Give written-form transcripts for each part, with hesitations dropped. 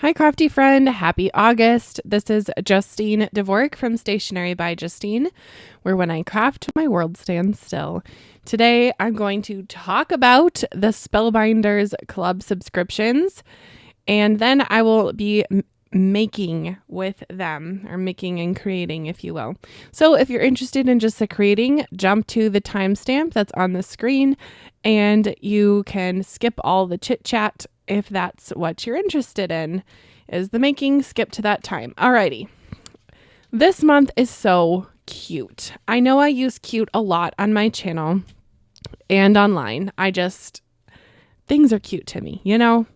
Hi, crafty friend. Happy August. This is Justine Dvorak from Stationery by Justine, where when I craft, my world stands still. Today, I'm going to talk about the Spellbinders club subscriptions, and then I will be making with them, or making and creating, if you will. So if you're interested in just the creating, jump to the timestamp that's on the screen, and you can skip all the chit chat if that's what you're interested in, is the making. Skip to that time. Alrighty. This month is so cute. I know I use cute a lot on my channel and online. Things are cute to me, you know?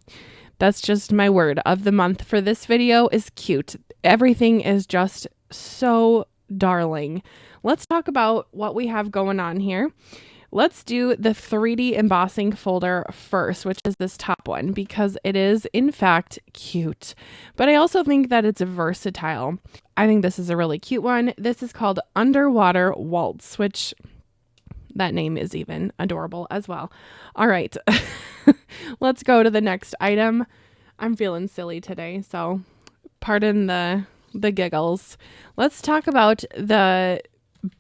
That's just my word of the month for this video is cute. Everything is just so darling. Let's talk about what we have going on here. Let's do the 3D embossing folder first, which is this top one, because it is in fact cute. But I also think that it's versatile. I think this is a really cute one. This is called Underwater Waltz, which that name is even adorable as well. All right, let's go to the next item. I'm feeling silly today, so pardon the giggles. Let's talk about the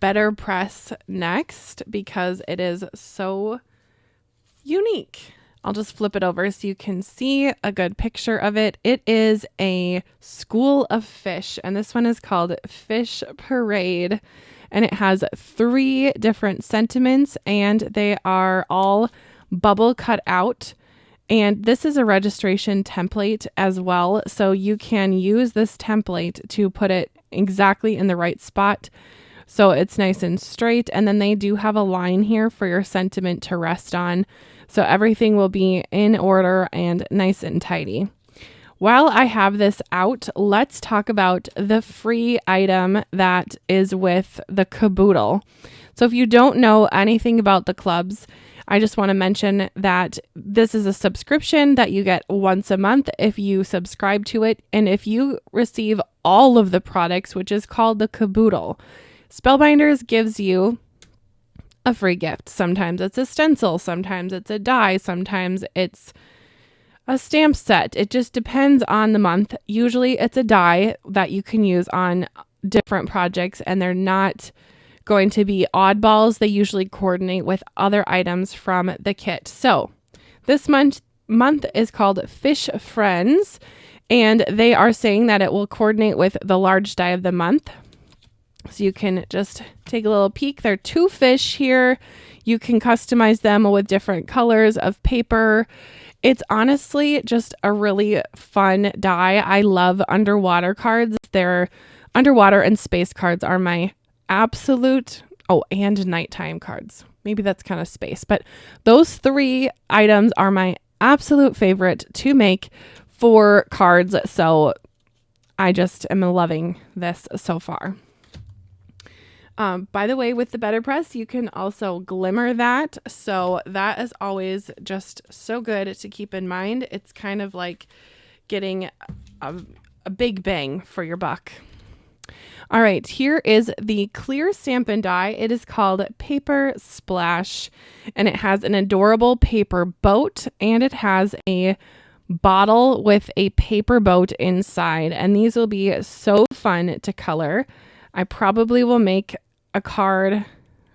BetterPress next because it is so unique. I'll just flip it over so you can see a good picture of it. It is a school of fish, and this one is called Fish Parade, and it has 3 different sentiments, and they are all bubble cut out. And this is a registration template as well, so you can use this template to put it exactly in the right spot. So it's nice and straight. And then they do have a line here for your sentiment to rest on. So everything will be in order and nice and tidy. While I have this out, let's talk about the free item that is with the caboodle. So if you don't know anything about the clubs, I just want to mention that this is a subscription that you get once a month if you subscribe to it. And if you receive all of the products, which is called the caboodle, Spellbinders gives you a free gift. Sometimes it's a stencil, sometimes it's a die, sometimes it's a stamp set. It just depends on the month. Usually it's a die that you can use on different projects, and they're not going to be oddballs. They usually coordinate with other items from the kit. So this month is called Fish Friends, and they are saying that it will coordinate with the large die of the month. So you can just take a little peek. There are 2 fish here. You can customize them with different colors of paper. It's honestly just a really fun die. I love underwater cards. They're underwater and space cards are my absolute, and nighttime cards. Maybe that's kind of space, but those 3 items are my absolute favorite to make for cards. So I just am loving this so far. By the way, with the BetterPress, you can also glimmer that. So that is always just so good to keep in mind. It's kind of like getting a big bang for your buck. All right, here is the clear Stampin' Die. It is called Paper Splash, and it has an adorable paper boat, and it has a bottle with a paper boat inside, and these will be so fun to color. I probably will make a card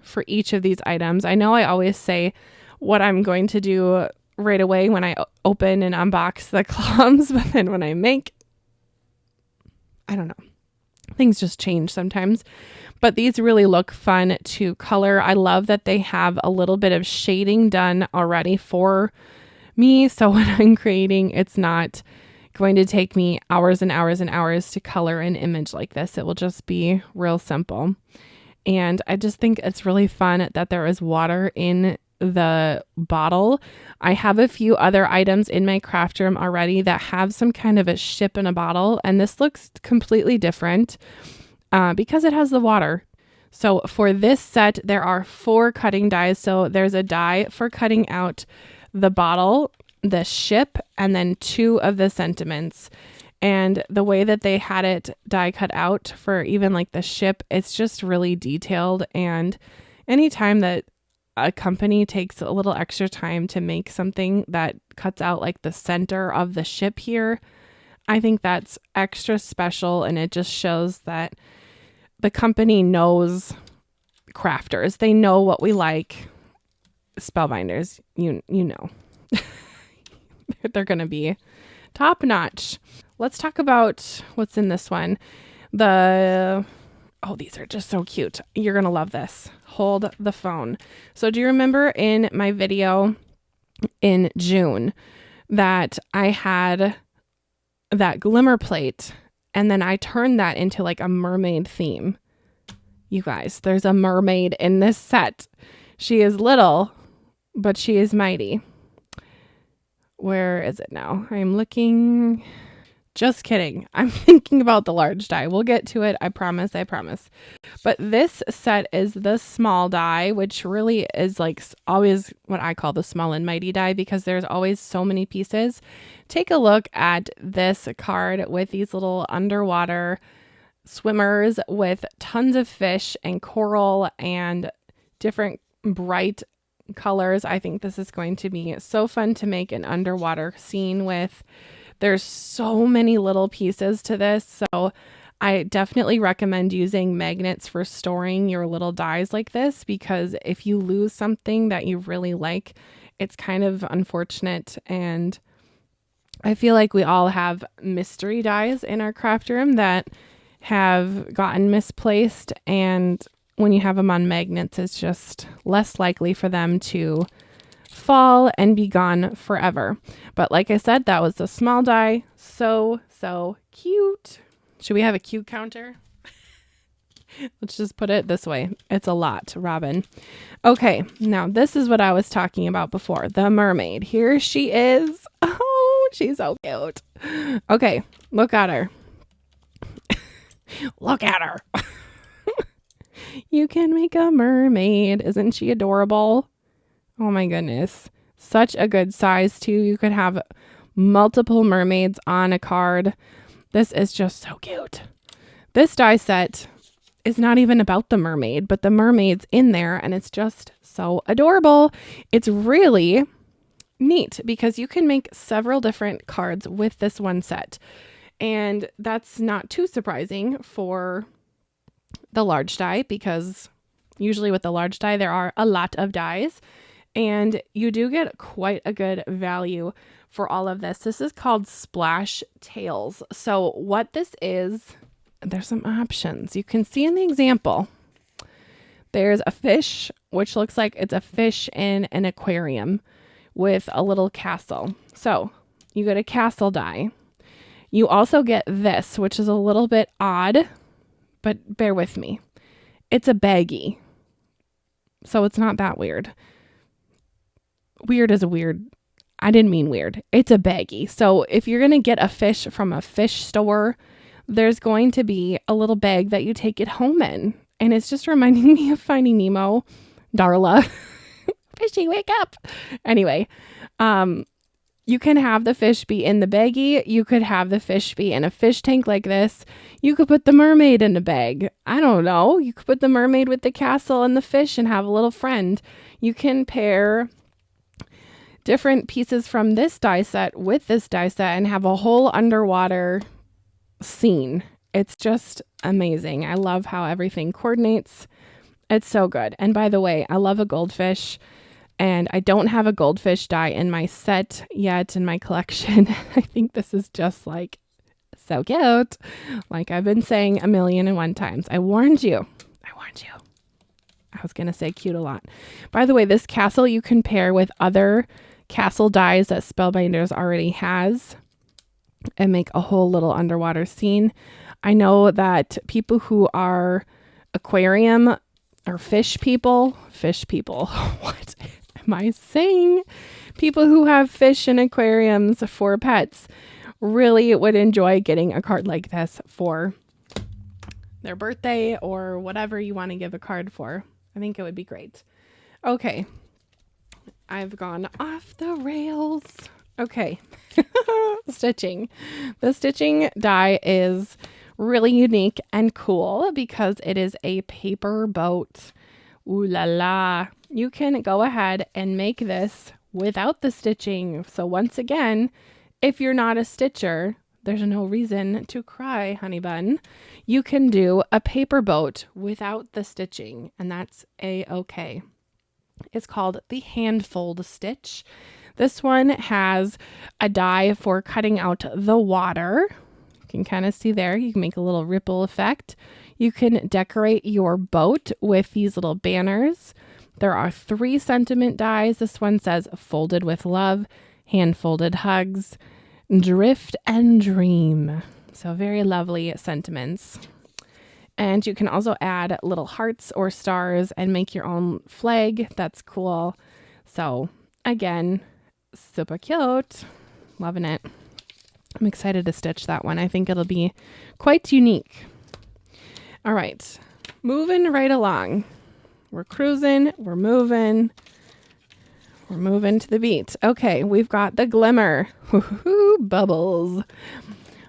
for each of these items. I know I always say what I'm going to do right away when I open and unbox the clubs, but then when I make, I don't know. Things just change sometimes, but these really look fun to color. I love that they have a little bit of shading done already for me. So when I'm creating, it's not going to take me hours and hours and hours to color an image like this. It will just be real simple. And I just think it's really fun that there is water in the bottle. I have a few other items in my craft room already that have some kind of a ship in a bottle, and this looks completely different because it has the water. So for this set, there are 4 cutting dies. So there's a die for cutting out the bottle, the ship, and then 2 of the sentiments. And the way that they had it die cut out for even like the ship, it's just really detailed. And anytime that a company takes a little extra time to make something that cuts out like the center of the ship here, I think that's extra special, and it just shows that the company knows crafters. They know what we like. Spellbinders, you know. They're going to be top notch. Let's talk about what's in this one. These are just so cute. You're going to love this. Hold the phone. So do you remember in my video in June that I had that glimmer plate and then I turned that into like a mermaid theme? You guys, there's a mermaid in this set. She is little, but she is mighty. Where is it now? I'm looking. Just kidding. I'm thinking about the large die. We'll get to it. I promise. But this set is the small die, which really is like always what I call the small and mighty die because there's always so many pieces. Take a look at this card with these little underwater swimmers with tons of fish and coral and different bright colors. I think this is going to be so fun to make an underwater scene with. There's so many little pieces to this, so I definitely recommend using magnets for storing your little dies like this, because if you lose something that you really like, it's kind of unfortunate. And I feel like we all have mystery dies in our craft room that have gotten misplaced, and when you have them on magnets, it's just less likely for them to fall and be gone forever. But like I said, that was the small die. So cute. Should we have a cute counter? Let's just put it this way. It's a lot, Robin. Okay, now this is what I was talking about before. The mermaid. Here she is. Oh, she's so cute. Okay, look at her. Look at her. You can make a mermaid. Isn't she adorable? Oh my goodness. Such a good size too. You could have multiple mermaids on a card. This is just so cute. This die set is not even about the mermaid, but the mermaid's in there and it's just so adorable. It's really neat because you can make several different cards with this one set. And that's not too surprising for the large die, because usually with the large die, there are a lot of dies. And you do get quite a good value for all of this. This is called Splash Tails. So what this is, there's some options. You can see in the example, there's a fish, which looks like it's a fish in an aquarium with a little castle. So you get a castle die. You also get this, which is a little bit odd, but bear with me. It's a baggie. So it's not that weird. Weird is a weird. I didn't mean weird. It's a baggie. So if you're going to get a fish from a fish store, there's going to be a little bag that you take it home in. And it's just reminding me of Finding Nemo. Darla. Fishy, wake up. Anyway, you can have the fish be in the baggie. You could have the fish be in a fish tank like this. You could put the mermaid in a bag. I don't know. You could put the mermaid with the castle and the fish and have a little friend. You can pair different pieces from this die set with this die set and have a whole underwater scene. It's just amazing. I love how everything coordinates. It's so good. And by the way, I love a goldfish. And I don't have a goldfish die in my set yet in my collection. I think this is just like so cute. Like I've been saying 1,000,001 times. I warned you. I was going to say cute a lot. By the way, this castle you can pair with other castle dies that Spellbinders already has and make a whole little underwater scene. I know that people who are aquarium or fish people, what am I saying? People who have fish in aquariums for pets really would enjoy getting a card like this for their birthday or whatever you want to give a card for. I think it would be great. Okay. I've gone off the rails. Okay. Stitching. The stitching die is really unique and cool because it is a paper boat. Ooh la la. You can go ahead and make this without the stitching. So once again, if you're not a stitcher, there's no reason to cry, honey bun. You can do a paper boat without the stitching, and that's a-okay. It's called the hand fold stitch. This one has a die for cutting out the water. You can kind of see there. You can make a little ripple effect. You can decorate your boat with these little banners. There are 3 sentiment dies. This one says folded with love, hand folded hugs, drift and dream. So very lovely sentiments. And you can also add little hearts or stars and make your own flag. That's cool. So again, super cute. Loving it. I'm excited to stitch that one. I think it'll be quite unique. All right, moving right along. We're cruising, we're moving to the beat. Okay, we've got the glimmer. Woo-hoo, bubbles.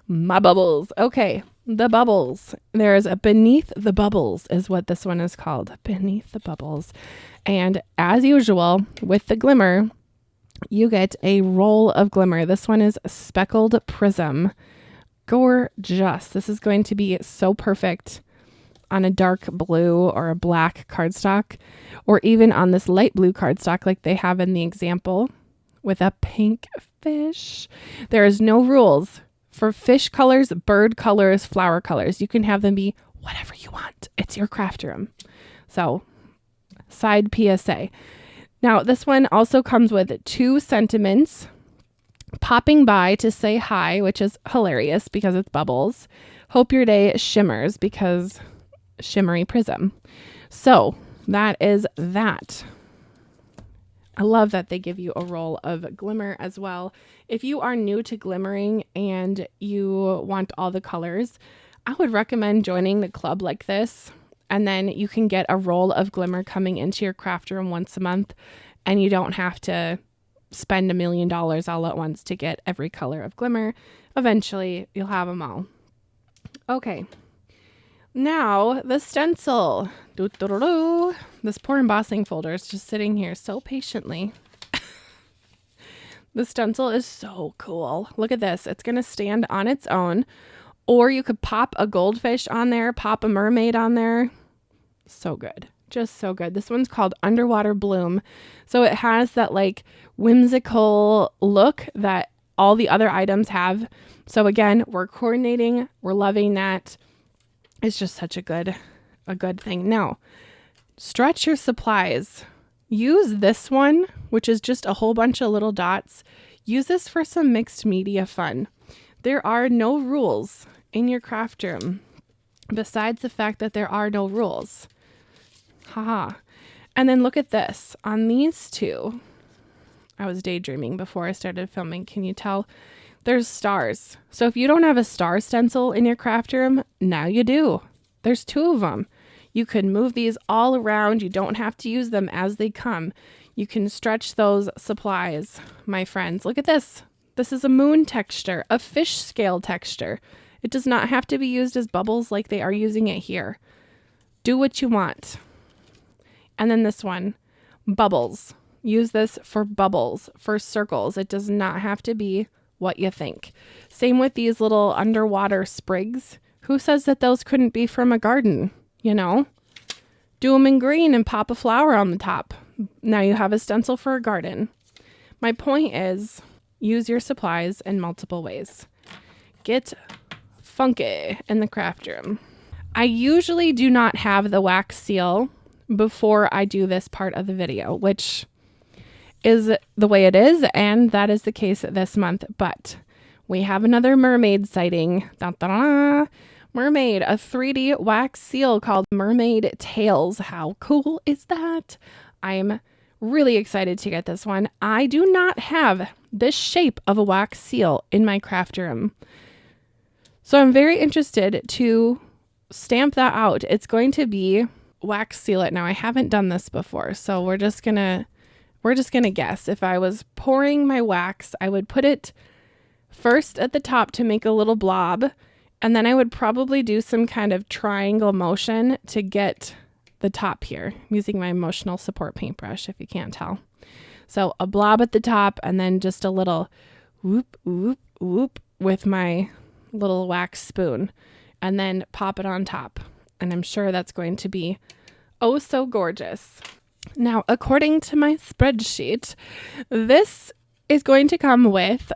My bubbles. Okay, the bubbles. There's a beneath the bubbles is what this one is called. Beneath the bubbles. And as usual with the glimmer, you get a roll of glimmer. This one is speckled prism. Gorgeous. This is going to be so perfect on a dark blue or a black cardstock, or even on this light blue cardstock like they have in the example with a pink fish. There is no rules for fish colors, bird colors, flower colors. You can have them be whatever you want. It's your craft room. So, side PSA. Now, this one also comes with 2 sentiments. Popping by to say hi, which is hilarious because it's bubbles. Hope your day shimmers because shimmery prism. So that is that. I love that they give you a roll of glimmer as well. If you are new to glimmering and you want all the colors, I would recommend joining the club like this, and then you can get a roll of glimmer coming into your craft room once a month, and you don't have to spend $1 million all at once to get every color of glimmer. Eventually, you'll have them all. Okay. Now, the stencil. Doo-doo-doo-doo. This poor embossing folder is just sitting here so patiently. The stencil is so cool. Look at this. It's going to stand on its own. Or you could pop a goldfish on there, pop a mermaid on there. So good. Just so good. This one's called Underwater Bloom. So it has that like whimsical look that all the other items have. So again, we're coordinating. We're loving that. It's just such a good thing. Now, stretch your supplies. Use this one, which is just a whole bunch of little dots. Use this for some mixed media fun. There are no rules in your craft room, besides the fact that there are no rules. Haha. And then look at this. On these 2, I was daydreaming before I started filming. Can you tell? There's stars. So if you don't have a star stencil in your craft room, now you do. There's 2 of them. You can move these all around. You don't have to use them as they come. You can stretch those supplies, my friends. Look at this. This is a moon texture, a fish scale texture. It does not have to be used as bubbles like they are using it here. Do what you want. And then this one, bubbles. Use this for bubbles, for circles. It does not have to be what you think. Same with these little underwater sprigs. Who says that those couldn't be from a garden? You know, do them in green and pop a flower on the top. Now you have a stencil for a garden. My point is, use your supplies in multiple ways. Get funky in the craft room. I usually do not have the wax seal before I do this part of the video, which is the way it is, and that is the case this month. But we have another mermaid sighting. Da-da-da. Mermaid, a 3D wax seal called Mermaid Tails. How cool is that? I'm really excited to get this one. I do not have this shape of a wax seal in my craft room, so I'm very interested to stamp that out. It's going to be wax seal it. Now, I haven't done this before, so we're just gonna guess. If I was pouring my wax, I would put it first at the top to make a little blob, and then I would probably do some kind of triangle motion to get the top here. I'm using my emotional support paintbrush, if you can't tell. So a blob at the top, and then just a little whoop, whoop, whoop with my little wax spoon and then pop it on top. And I'm sure that's going to be oh so gorgeous. Now, according to my spreadsheet, this is going to come with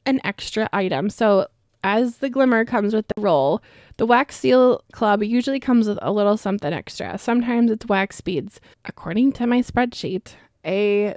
an extra item. So as the glimmer comes with the roll, the Wax Seal Club usually comes with a little something extra. Sometimes it's wax beads. According to my spreadsheet, a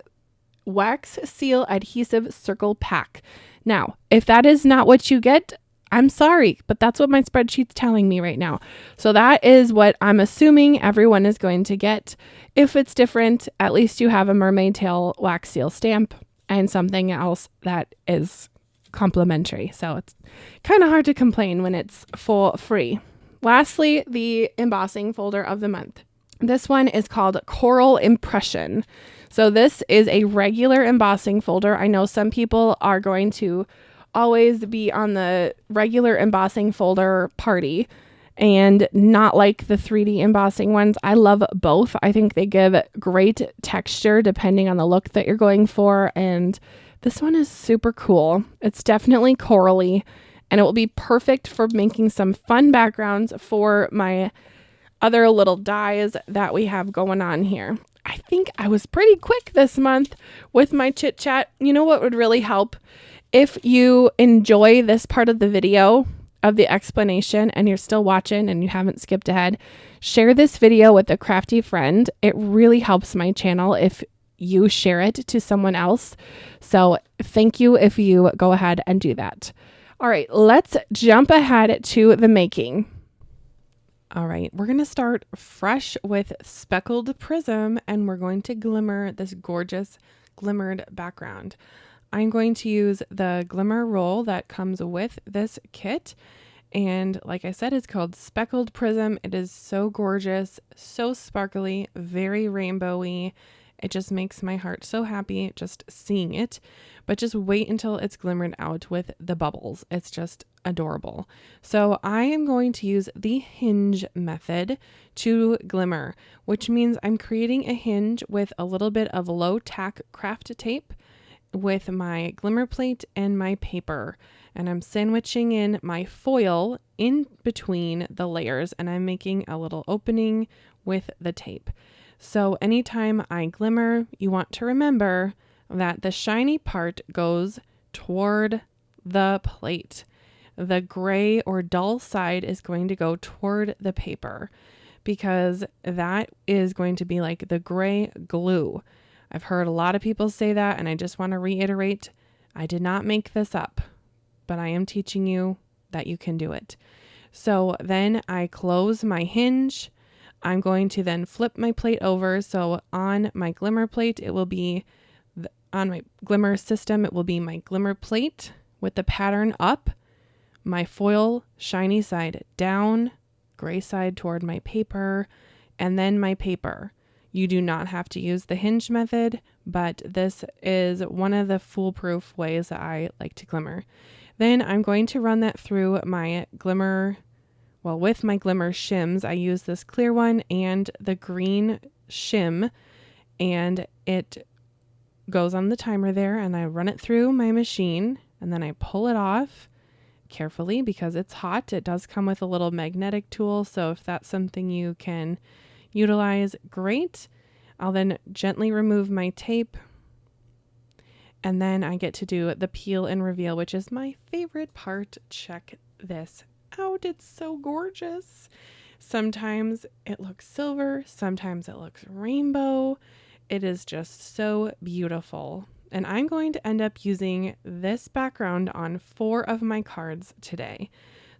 Wax Seal Adhesive Circle Pack. Now, if that is not what you get, I'm sorry, but that's what my spreadsheet's telling me right now. So that is what I'm assuming everyone is going to get. If it's different, at least you have a mermaid tail wax seal stamp and something else that is complimentary. So it's kind of hard to complain when it's for free. Lastly, the embossing folder of the month. This one is called Coral Impression. So this is a regular embossing folder. I know some people are going to always be on the regular embossing folder party and not like the 3D embossing ones. I love both. I think they give great texture depending on the look that you're going for. And this one is super cool. It's definitely corally and it will be perfect for making some fun backgrounds for my other little dies that we have going on here. I think I was pretty quick this month with my chit chat. You know what would really help? If you enjoy this part of the video of the explanation and you're still watching and you haven't skipped ahead, share this video with a crafty friend. It really helps my channel if you share it to someone else. So thank you if you go ahead and do that. All right, let's jump ahead to the making. All right, we're going to start fresh with speckled prism and we're going to glimmer this gorgeous glimmered background. I'm going to use the glimmer roll that comes with this kit. And like I said, it's called Speckled Prism. It is so gorgeous, so sparkly, very rainbowy. It just makes my heart so happy just seeing it. But just wait until it's glimmered out with the bubbles. It's just adorable. So I am going to use the hinge method to glimmer, which means I'm creating a hinge with a little bit of low tack craft tape with my glimmer plate and my paper, and I'm sandwiching in my foil in between the layers, and I'm making a little opening with the tape. So anytime I glimmer, you want to remember that the shiny part goes toward the plate. The gray or dull side is going to go toward the paper because that is going to be like the gray glue. I've heard a lot of people say that, and I just want to reiterate, I did not make this up, but I am teaching you that you can do it. So then I close my hinge. I'm going to then flip my plate over. So on my glimmer plate, it will be, on my glimmer system, it will be my glimmer plate with the pattern up, my foil shiny side down, gray side toward my paper, and then my paper. You do not have to use the hinge method, but this is one of the foolproof ways that I like to glimmer. Then I'm going to run that through my glimmer, well, with my glimmer shims. I use this clear one and the green shim, and it goes on the timer there, and I run it through my machine, and then I pull it off carefully because it's hot. It does come with a little magnetic tool, so if that's something you can utilize, great. I'll then gently remove my tape, and then I get to do the peel and reveal, which is my favorite part. Check this out. It's so gorgeous. Sometimes it looks silver, sometimes it looks rainbow. It is just so beautiful. And I'm going to end up using this background on 4 of my cards today.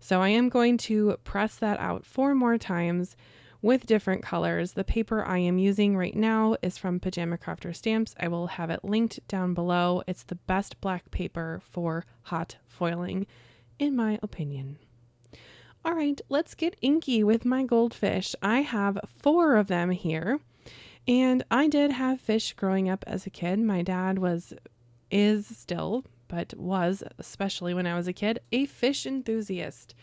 So I am going to press that out 4 more times with different colors. The paper I am using right now is from Pajama Crafter Stamps. I will have it linked down below. It's the best black paper for hot foiling, in my opinion. All right, let's get inky with my goldfish. I have 4 of them here, and I did have fish growing up as a kid. My dad is still, but was, especially when I was a kid, a fish enthusiast.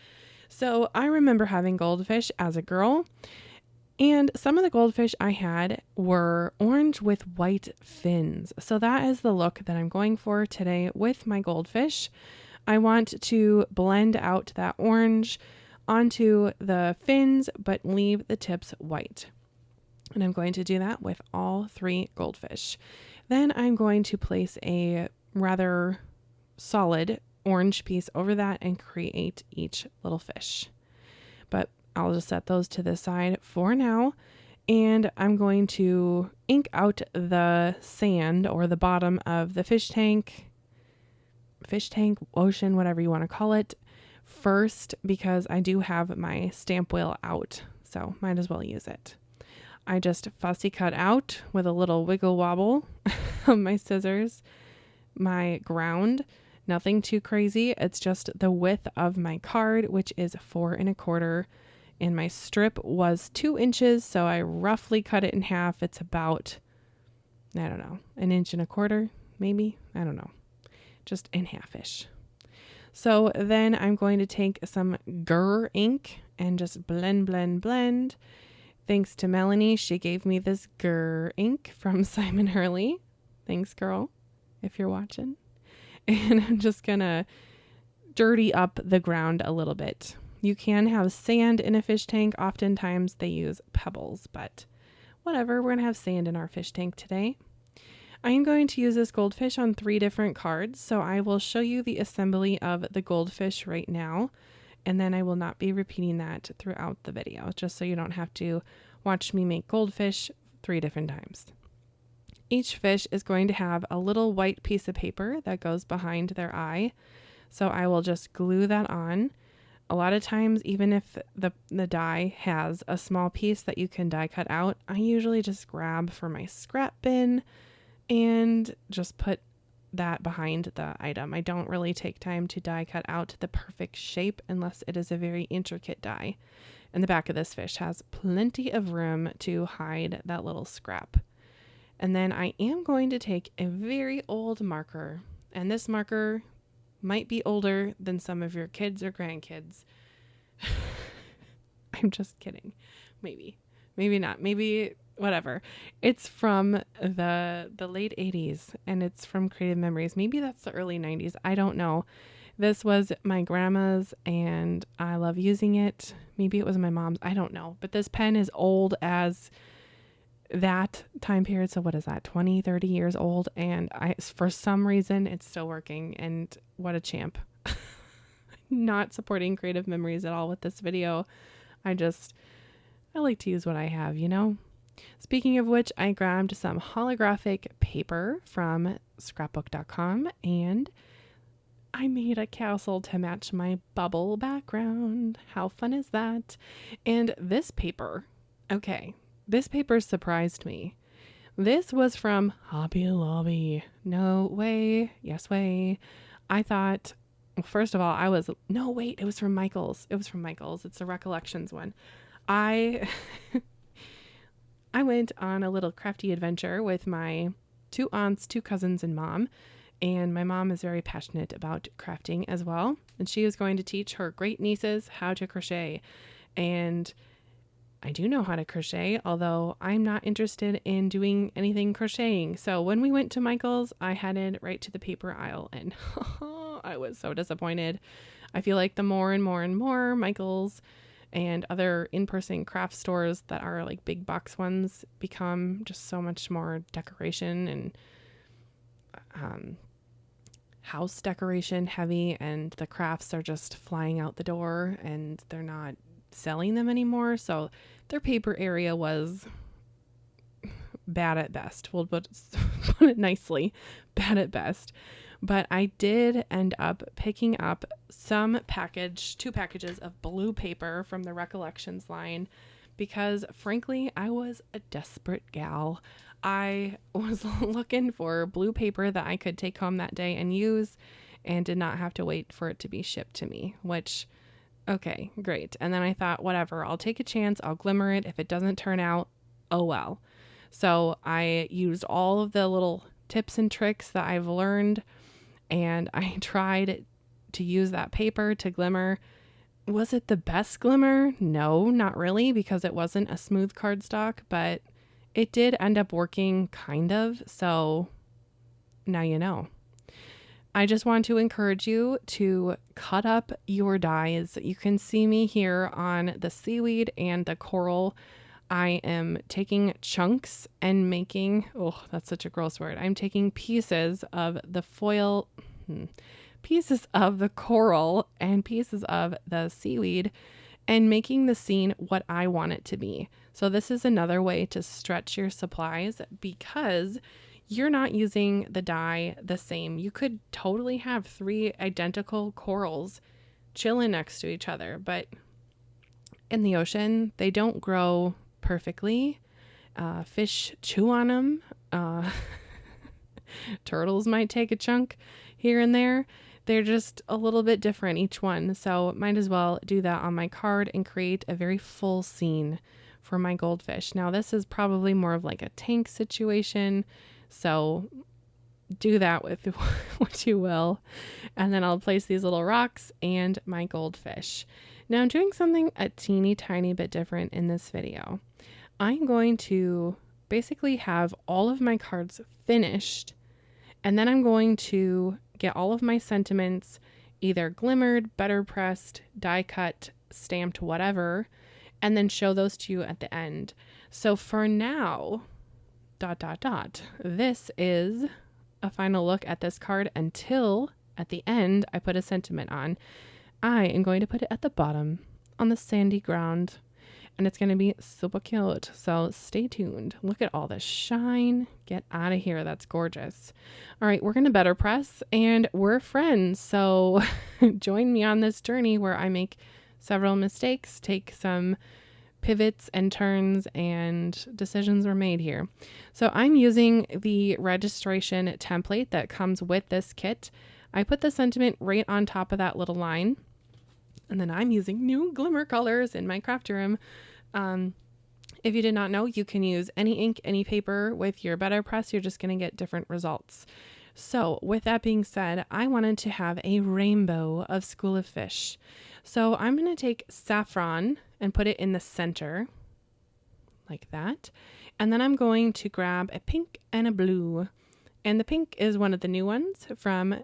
So I remember having goldfish as a girl, and some of the goldfish I had were orange with white fins. So that is the look that I'm going for today with my goldfish. I want to blend out that orange onto the fins, but leave the tips white. And I'm going to do that with all 3 goldfish. Then I'm going to place a rather solid orange piece over that and create each little fish. But I'll just set those to the side for now. And I'm going to ink out the sand or the bottom of the fish tank, ocean, whatever you want to call it, first, because I do have my stamp wheel out, so might as well use it. I just fussy cut out with a little wiggle wobble of my scissors my ground. Nothing too crazy. It's just the width of my card, which is 4 1/4, and my strip was 2 inches, so I roughly cut it in half. It's about, I don't know, 1 1/4 maybe. I don't know, just in half-ish. So then I'm going to take some Grr ink and just blend. Thanks to Melanie, she gave me this Grr ink from Simon Hurley. Thanks, girl, if you're watching. And I'm just gonna dirty up the ground a little bit. You can have sand in a fish tank. Oftentimes they use pebbles, but whatever, we're gonna have sand in our fish tank today. I am going to use this goldfish on 3 different cards, so I will show you the assembly of the goldfish right now, and then I will not be repeating that throughout the video, just so you don't have to watch me make goldfish 3 different times. Each fish is going to have a little white piece of paper that goes behind their eye, so I will just glue that on. A lot of times, even if the die has a small piece that you can die cut out, I usually just grab for my scrap bin and just put that behind the item. I don't really take time to die cut out the perfect shape unless it is a very intricate die. And the back of this fish has plenty of room to hide that little scrap. And then I am going to take a very old marker, and this marker might be older than some of your kids or grandkids. I'm just kidding. Maybe not. Maybe whatever. It's from the late 80s, and it's from Creative Memories. Maybe that's the early 90s. I don't know. This was my grandma's, and I love using it. Maybe it was my mom's. I don't know. But this pen is old as that time period. So what is that? 20, 30 years old. And for some reason, it's still working. And what a champ. Not supporting Creative Memories at all with this video. I like to use what I have, you know? Speaking of which, I grabbed some holographic paper from scrapbook.com and I made a castle to match my bubble background. How fun is that? And this paper, this paper surprised me. This was from Hobby Lobby. No way. Yes way. I thought, well, first of all, it was from Michael's. It's the Recollections one. I went on a little crafty adventure with my 2 aunts, 2 cousins, and mom. And my mom is very passionate about crafting as well. And she is going to teach her great nieces how to crochet. And I do know how to crochet, although I'm not interested in doing anything crocheting. So when we went to Michael's, I headed right to the paper aisle and I was so disappointed. I feel like the more and more Michael's and other in-person craft stores that are like big box ones become just so much more decoration and house decoration heavy, and the crafts are just flying out the door and they're not selling them anymore. So their paper area was bad at best. We'll put it nicely, bad at best. But I did end up picking up 2 packages of blue paper from the Recollections line because frankly, I was a desperate gal. I was looking for blue paper that I could take home that day and use and did not have to wait for it to be shipped to me, which, okay, great. And then I thought, whatever, I'll take a chance. I'll glimmer it. If it doesn't turn out, oh well. So I used all of the little tips and tricks that I've learned, and I tried to use that paper to glimmer. Was it the best glimmer? No, not really, because it wasn't a smooth cardstock, but it did end up working kind of. So now you know. I just want to encourage you to cut up your dies. You can see me here on the seaweed and the coral. I am taking chunks and making, oh, that's such a gross word. I'm taking pieces of the foil, pieces of the coral and pieces of the seaweed and making the scene what I want it to be. So this is another way to stretch your supplies because you're not using the dye the same. You could totally have 3 identical corals chilling next to each other, but in the ocean, they don't grow perfectly. Fish chew on them. Turtles might take a chunk here and there. They're just a little bit different, each one. So might as well do that on my card and create a very full scene for my goldfish. Now this is probably more of like a tank situation. So do that with what you will. And then I'll place these little rocks and my goldfish. Now I'm doing something a teeny tiny bit different in this video. I'm going to basically have all of my cards finished, and then I'm going to get all of my sentiments either glimmered, better pressed, die cut, stamped, whatever, and then show those to you at the end. So for now, ... this is a final look at this card until at the end I put a sentiment on. I am going to put it at the bottom on the sandy ground, and it's going to be super cute. So stay tuned. Look at all the shine. Get out of here. That's gorgeous. All right, we're going to better press, and we're friends. So join me on this journey where I make several mistakes, take some pivots and turns, and decisions were made here. So I'm using the registration template that comes with this kit. I put the sentiment right on top of that little line. And then I'm using new glimmer colors in my craft room. If you did not know, you can use any ink, any paper with your BetterPress. You're just going to get different results. So with that being said, I wanted to have a rainbow of school of fish. So I'm going to take saffron and put it in the center like that. And then I'm going to grab a pink and a blue. And the pink is one of the new ones from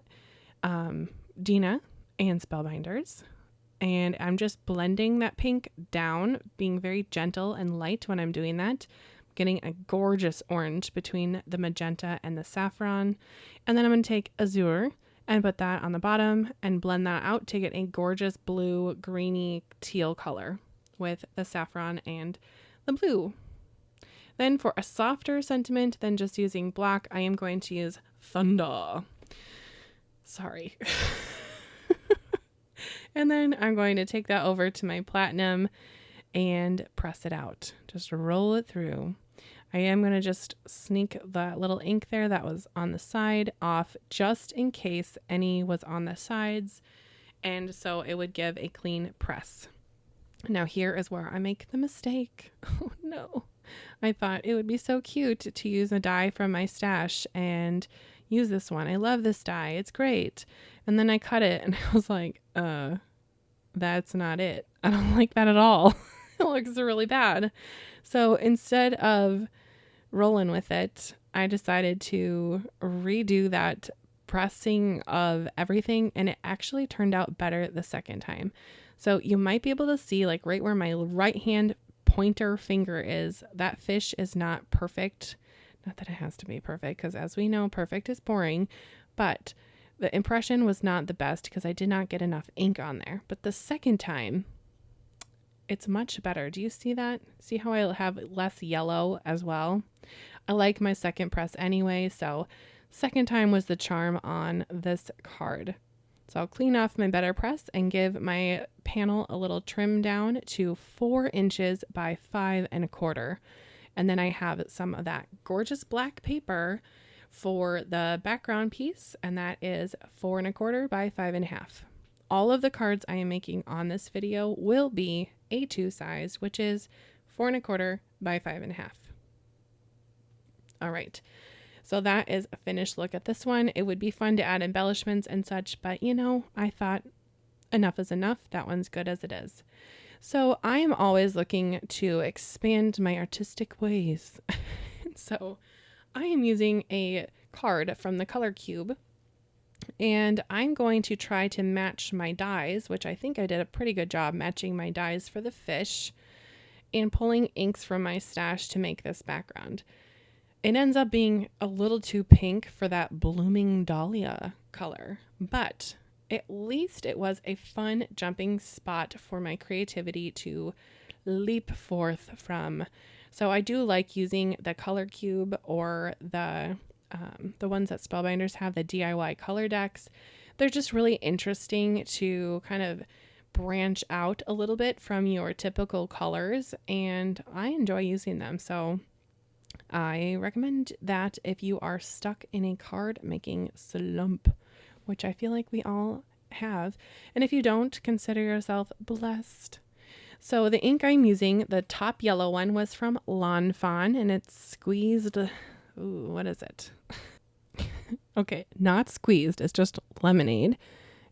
Dina and Spellbinders. And I'm just blending that pink down, being very gentle and light when I'm doing that. Getting a gorgeous orange between the magenta and the saffron. And then I'm going to take azure and put that on the bottom and blend that out to get a gorgeous blue, greeny, teal color with the saffron and the blue. Then for a softer sentiment than just using black, I am going to use thunder. Sorry. And then I'm going to take that over to my platinum and press it out. Just roll it through. I am going to just sneak that little ink there that was on the side off just in case any was on the sides. And so it would give a clean press. Now here is where I make the mistake. Oh no. I thought it would be so cute to use a die from my stash and use this one. I love this die. It's great. And then I cut it and I was like, that's not it. I don't like that at all. It looks really bad. So instead of rolling with it, I decided to redo that pressing of everything, and it actually turned out better the second time. So you might be able to see like right where my right hand pointer finger is, that fish is not perfect. Not that it has to be perfect, because as we know, perfect is boring, but the impression was not the best because I did not get enough ink on there. But the second time, it's much better. Do you see that? See how I have less yellow as well? I like my second press anyway, so second time was the charm on this card. So I'll clean off my BetterPress and give my panel a little trim down to 4 inches by 5 1/4. And then I have some of that gorgeous black paper for the background piece, and that is 4 1/4 by 5 1/2. All of the cards I am making on this video will be A2 size, which is 4 1/4 by 5 1/2. All right. So that is a finished look at this one. It would be fun to add embellishments and such, but you know, I thought enough is enough. That one's good as it is. So I am always looking to expand my artistic ways. So I am using a card from the Color Cube, And I'm going to try to match my dyes, which I think I did a pretty good job matching my dyes for the fish and pulling inks from my stash to make this background. It ends up being a little too pink for that blooming dahlia color, but at least it was a fun jumping spot for my creativity to leap forth from. So I do like using the color cube or the ones that Spellbinders have, the DIY color decks. They're just really interesting to kind of branch out a little bit from your typical colors, and I enjoy using them. So I recommend that if you are stuck in a card making slump, which I feel like we all have. And if you don't, consider yourself blessed. So the ink I'm using, the top yellow one, was from Lawn Fawn, and it's squeezed. Ooh, what is it? Okay, not squeezed. It's just lemonade.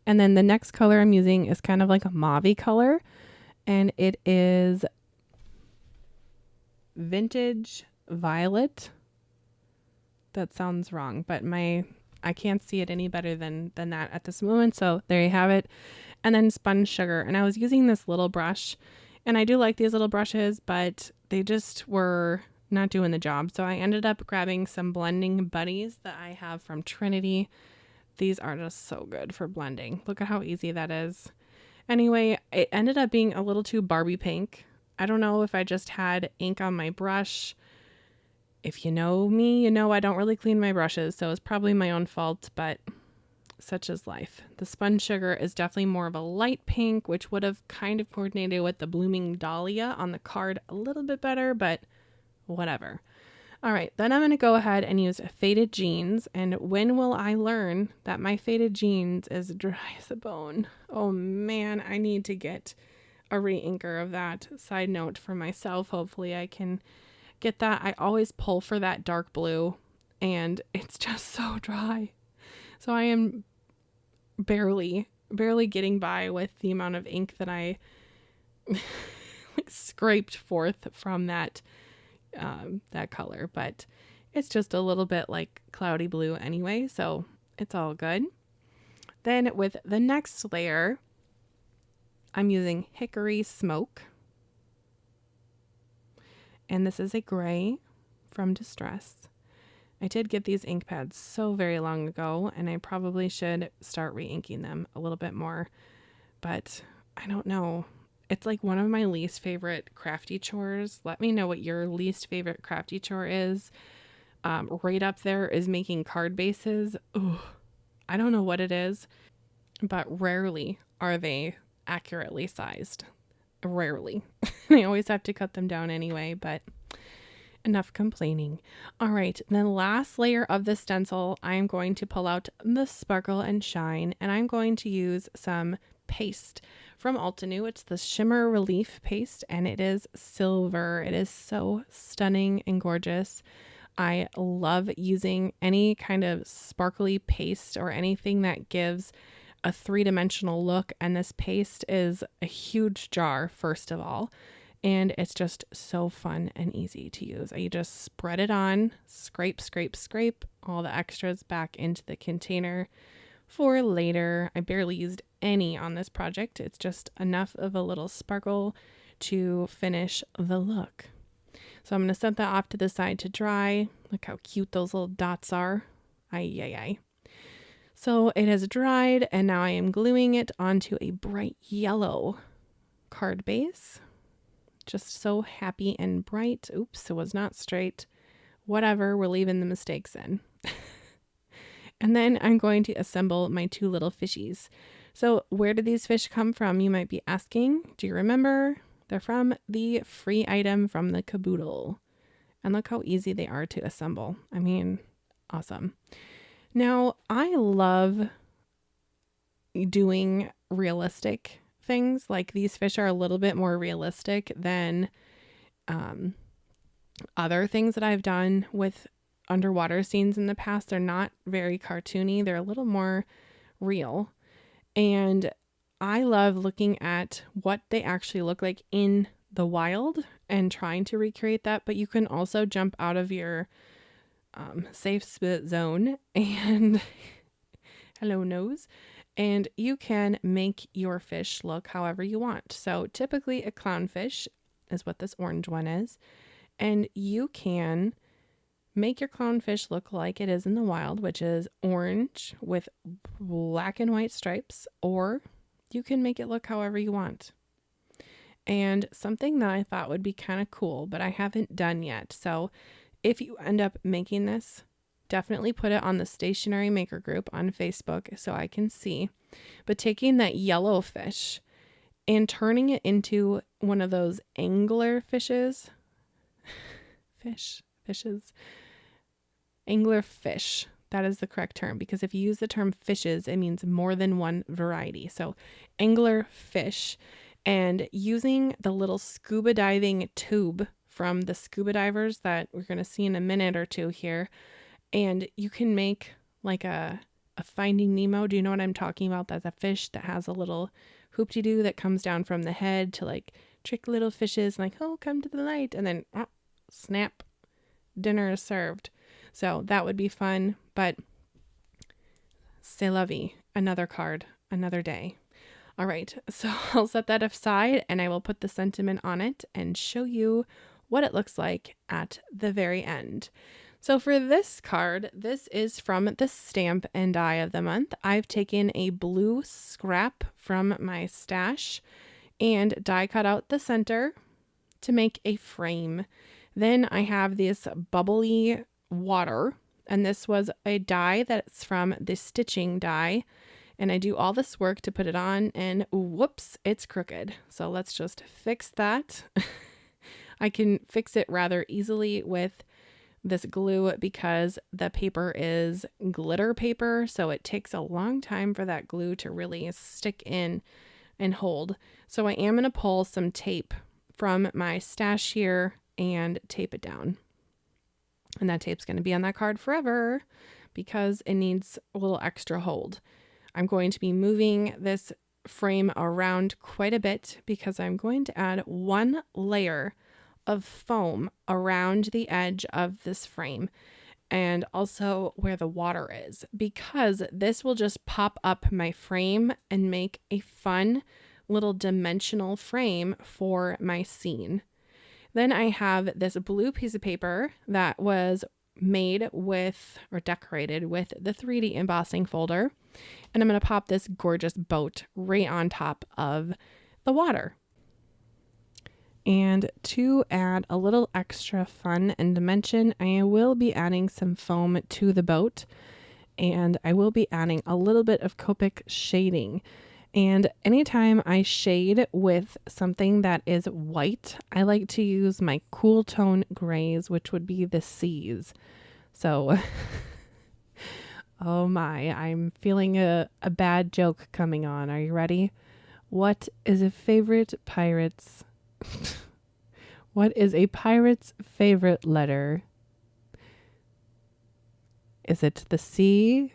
And then the next color I'm using is kind of like a mauve color, and it is Vintage Violet. That sounds wrong, but I can't see it any better than that at this moment. So there you have it. And then Spun Sugar. And I was using this little brush, and I do like these little brushes, but they just were not doing the job. So I ended up grabbing some blending buddies that I have from Trinity. These are just so good for blending. Look at how easy that is. Anyway, it ended up being a little too Barbie pink. I don't know if I just had ink on my brush. If you know me, you know I don't really clean my brushes, so it's probably my own fault, but such is life. The Spun Sugar is definitely more of a light pink, which would have kind of coordinated with the blooming dahlia on the card a little bit better, but whatever. All right, then I'm going to go ahead and use Faded Jeans. And when will I learn that my Faded Jeans is dry as a bone? Oh man, I need to get a re-inker of that. Side note for myself, hopefully I can get that. I always pull for that dark blue and it's just so dry. So I am barely getting by with the amount of ink that I scraped forth from that color, but it's just a little bit like cloudy blue anyway, so it's all good. Then with the next layer, I'm using Hickory Smoke, and this is a gray from Distress. I did get these ink pads so very long ago, and I probably should start re-inking them a little bit more, but I don't know. It's like one of my least favorite crafty chores. Let me know what your least favorite crafty chore is. Right up there is making card bases. Ugh, I don't know what it is, but rarely are they accurately sized. Rarely. I always have to cut them down anyway, but enough complaining. All right, then last layer of the stencil, I'm going to pull out the Sparkle and Shine, and I'm going to use some paste from Altenew. It's the Shimmer Relief Paste, and it is silver. It is so stunning and gorgeous. I love using any kind of sparkly paste or anything that gives a three-dimensional look, and this paste is a huge jar, first of all, and it's just so fun and easy to use. You just spread it on, scrape, scrape, scrape all the extras back into the container for later. I barely used any on this project. It's just enough of a little sparkle to finish the look. So I'm going to set that off to the side to dry. Look how cute those little dots are. Ay. So it has dried, and now I am gluing it onto a bright yellow card base. Just so happy and bright. Oops, it was not straight. Whatever, we're leaving the mistakes in. And then I'm going to assemble my two little fishies. So where did these fish come from, you might be asking? Do you remember? They're from the free item from the Caboodle. And look how easy they are to assemble. I mean, awesome. Now, I love doing realistic things. Like these fish are a little bit more realistic than other things that I've done with underwater scenes in the past. They're not very cartoony. They're a little more real. And I love looking at what they actually look like in the wild and trying to recreate that. But you can also jump out of your safe zone and Hello, nose. And you can make your fish look however you want. So typically a clownfish is what this orange one is. And you can make your clownfish look like it is in the wild, which is orange with black and white stripes, or you can make it look however you want. And something that I thought would be kind of cool, but I haven't done yet. So if you end up making this, definitely put it on the Stationery Maker group on Facebook so I can see. But taking that yellow fish and turning it into one of those angler fishes, angler fish. That is the correct term, because if you use the term fishes, it means more than one variety. So angler fish, and using the little scuba diving tube from the scuba divers that we're going to see in a minute or two here. And you can make like a Finding Nemo. Do you know what I'm talking about? That's a fish that has a little hoop-de-doo that comes down from the head to like trick little fishes, like, oh, come to the light. And then snap, dinner is served. So that would be fun. But c'est la vie. Another card, another day. All right, so I'll set that aside and I will put the sentiment on it and show you what it looks like at the very end. So for this card, this is from the Stamp and Die of the month. I've taken a blue scrap from my stash and die cut out the center to make a frame. Then I have this bubbly water, and this was a die that's from the Stitching die. And I do all this work to put it on, and whoops, it's crooked. So let's just fix that. I can fix it rather easily with this glue because the paper is glitter paper. So it takes a long time for that glue to really stick in and hold. So I am going to pull some tape from my stash here and tape it down. And that tape's going to be on that card forever because it needs a little extra hold. I'm going to be moving this frame around quite a bit because I'm going to add one layer of foam around the edge of this frame and also where the water is, because this will just pop up my frame and make a fun little dimensional frame for my scene. Then I have this blue piece of paper that was made with or decorated with the 3D embossing folder. And I'm going to pop this gorgeous boat right on top of the water. And to add a little extra fun and dimension, I will be adding some foam to the boat. And I will be adding a little bit of Copic shading. And anytime I shade with something that is white, I like to use my cool tone grays, which would be the seas. So, oh my, I'm feeling a bad joke coming on. Are you ready? What is a favorite pirate's... What is a pirate's favorite letter? Is it the C?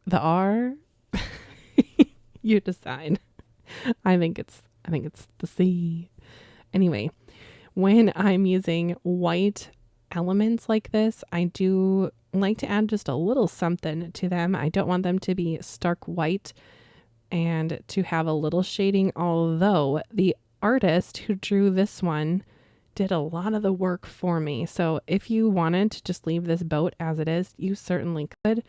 The R? You decide. I think it's the C. Anyway, when I'm using white elements like this, I do like to add just a little something to them. I don't want them to be stark white and to have a little shading, although the artist who drew this one did a lot of the work for me. So if you wanted to just leave this boat as it is, you certainly could,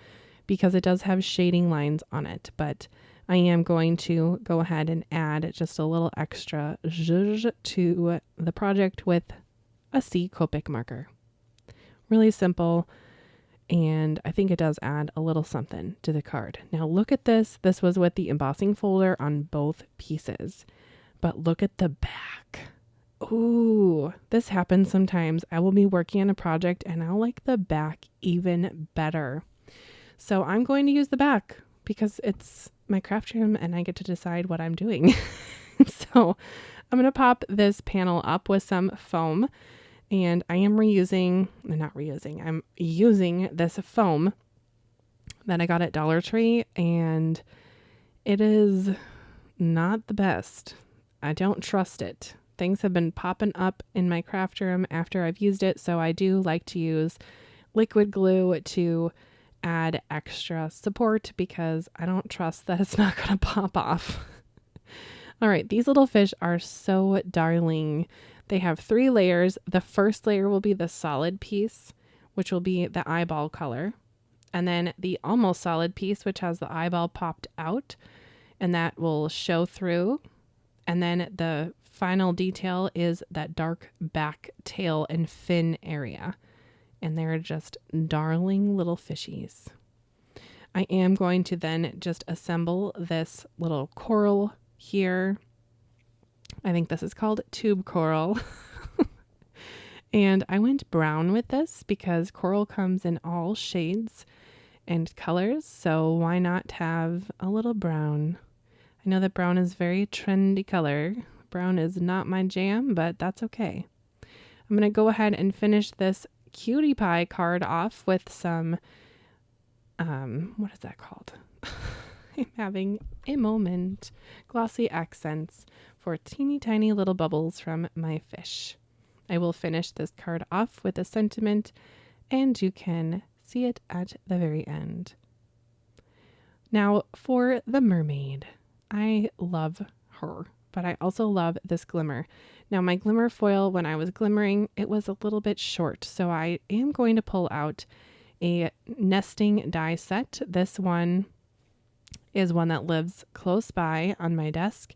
because it does have shading lines on it. But I am going to go ahead and add just a little extra zhuzh to the project with a C Copic marker. Really simple, and I think it does add a little something to the card. Now look at this. This was with the embossing folder on both pieces, but look at the back. Ooh, this happens sometimes. I will be working on a project and I'll like the back even better. So I'm going to use the back because it's my craft room and I get to decide what I'm doing. So I'm going to pop this panel up with some foam, and I am I'm using this foam that I got at Dollar Tree, and it is not the best. I don't trust it. Things have been popping up in my craft room after I've used it, so I do like to use liquid glue to add extra support because I don't trust that it's not going to pop off. All right, these little fish are so darling. They have 3 layers. The first layer will be the solid piece, which will be the eyeball color. And then the almost solid piece, which has the eyeball popped out, and that will show through. And then the final detail is that dark back tail and fin area. And they're just darling little fishies. I am going to then just assemble this little coral here. I think this is called tube coral. And I went brown with this because coral comes in all shades and colors. So why not have a little brown? I know that brown is a very trendy color. Brown is not my jam, but that's okay. I'm going to go ahead and finish this cutie pie card off with some, what is that called? I'm having a moment. Glossy accents for teeny tiny little bubbles from my fish. I will finish this card off with a sentiment, and you can see it at the very end. Now for the mermaid. I love her, but I also love this glimmer. Now my glimmer foil, when I was glimmering, it was a little bit short, so I am going to pull out a nesting die set. This one is one that lives close by on my desk,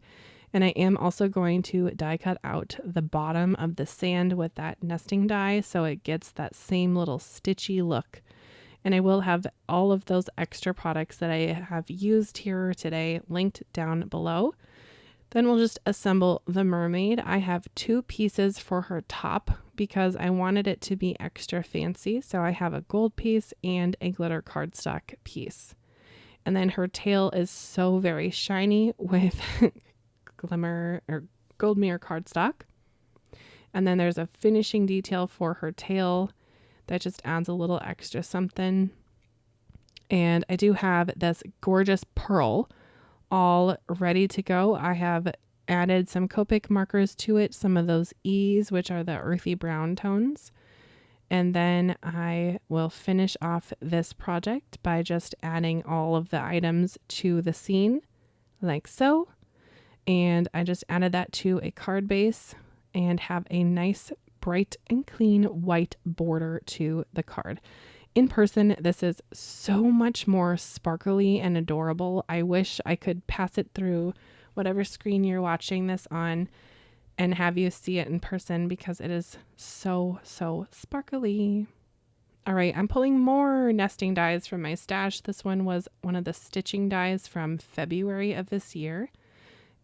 and I am also going to die cut out the bottom of the sand with that nesting die so it gets that same little stitchy look. And I will have all of those extra products that I have used here today linked down below. Then we'll just assemble the mermaid. I have 2 pieces for her top because I wanted it to be extra fancy. So I have a gold piece and a glitter cardstock piece. And then her tail is so very shiny with glimmer or gold mirror cardstock. And then there's a finishing detail for her tail that just adds a little extra something. And I do have this gorgeous pearl all ready to go. I have added some Copic markers to it, some of those E's, which are the earthy brown tones. And then I will finish off this project by just adding all of the items to the scene like so. And I just added that to a card base and have a nice bright and clean white border to the card. In person, this is so much more sparkly and adorable. I wish I could pass it through whatever screen you're watching this on and have you see it in person because it is so, so sparkly. All right, I'm pulling more nesting dies from my stash. This one was one of the stitching dies from February of this year.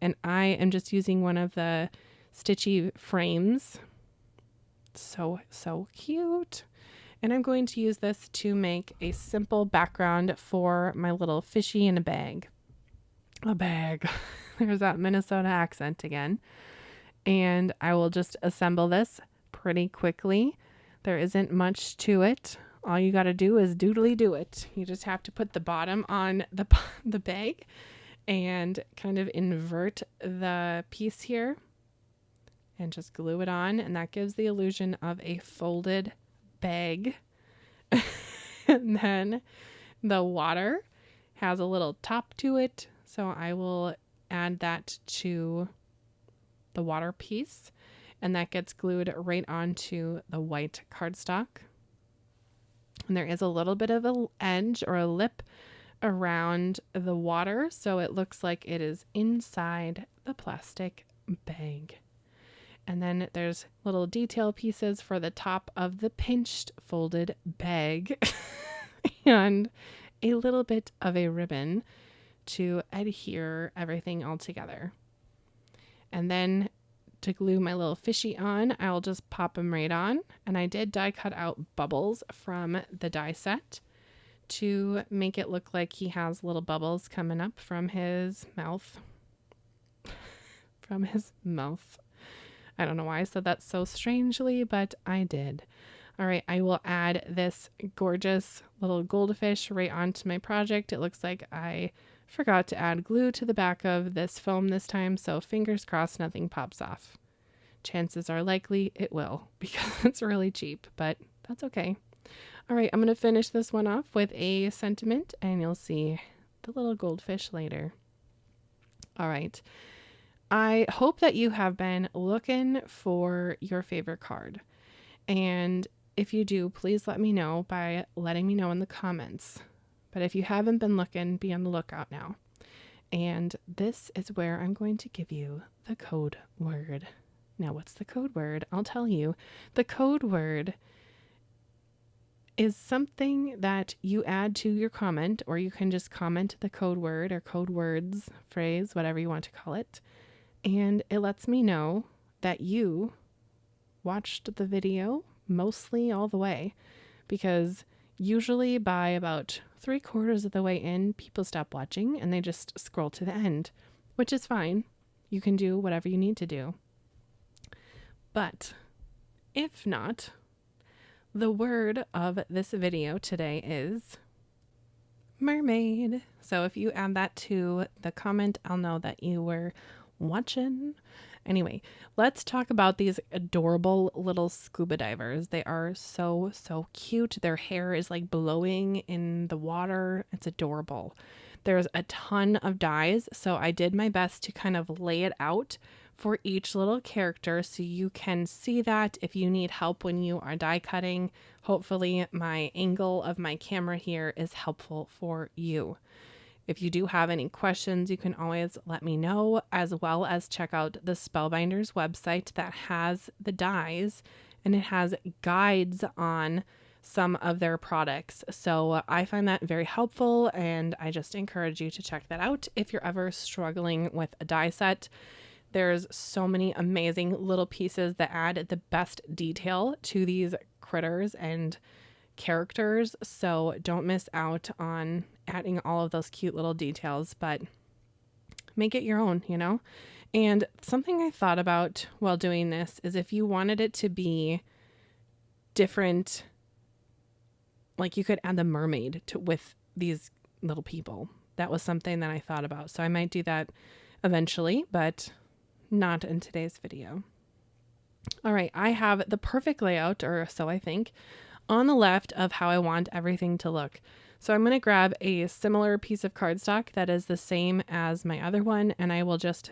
And I am just using one of the stitchy frames. So, so cute. And I'm going to use this to make a simple background for my little fishy in a bag. A bag. There's that Minnesota accent again. And I will just assemble this pretty quickly. There isn't much to it. All you got to do is doodly do it. You just have to put the bottom on the bag and kind of invert the piece here and just glue it on. And that gives the illusion of a folded bag. And then the water has a little top to it. So I will add that to the water piece. And that gets glued right onto the white cardstock. And there is a little bit of an edge or a lip around the water, so it looks like it is inside the plastic bag. And then there's little detail pieces for the top of the pinched folded bag and a little bit of a ribbon to adhere everything all together. And then to glue my little fishy on, I'll just pop them right on. And I did die cut out bubbles from the die set to make it look like he has little bubbles coming up from his mouth. From his mouth. I don't know why I said that so strangely, but I did. All right, I will add this gorgeous little goldfish right onto my project. It looks like I forgot to add glue to the back of this foam this time, so fingers crossed nothing pops off. Chances are likely it will because it's really cheap, but that's okay. All right, I'm going to finish this one off with a sentiment, and you'll see the little goldfish later. All right. I hope that you have been looking for your favorite card. And if you do, please let me know by letting me know in the comments. But if you haven't been looking, be on the lookout now. And this is where I'm going to give you the code word. Now, what's the code word? I'll tell you. The code word is something that you add to your comment, or you can just comment the code word or code words, phrase, whatever you want to call it. And it lets me know that you watched the video mostly all the way, because usually by about 3/4 of the way in, people stop watching and they just scroll to the end, which is fine. You can do whatever you need to do. But if not, the word of this video today is mermaid. So if you add that to the comment, I'll know that you were watching. Anyway, let's talk about these adorable little scuba divers. They are so cute. Their hair is like blowing in the water. It's adorable. There's a ton of dies, so I did my best to kind of lay it out for each little character so you can see that. If you need help when you are die cutting, hopefully my angle of my camera here is helpful for you. If you do have any questions, you can always let me know, as well as check out the Spellbinders website that has the dies, and it has guides on some of their products. So I find that very helpful, and I just encourage you to check that out if you're ever struggling with a die set. There's so many amazing little pieces that add the best detail to these critters and characters, so don't miss out on adding all of those cute little details, but make it your own, you know? And something I thought about while doing this is if you wanted it to be different, like you could add the mermaid with these little people. That was something that I thought about. So I might do that eventually, but not in today's video. All right, I have the perfect layout, or so I think, on the left of how I want everything to look. So I'm going to grab a similar piece of cardstock that is the same as my other one, and I will just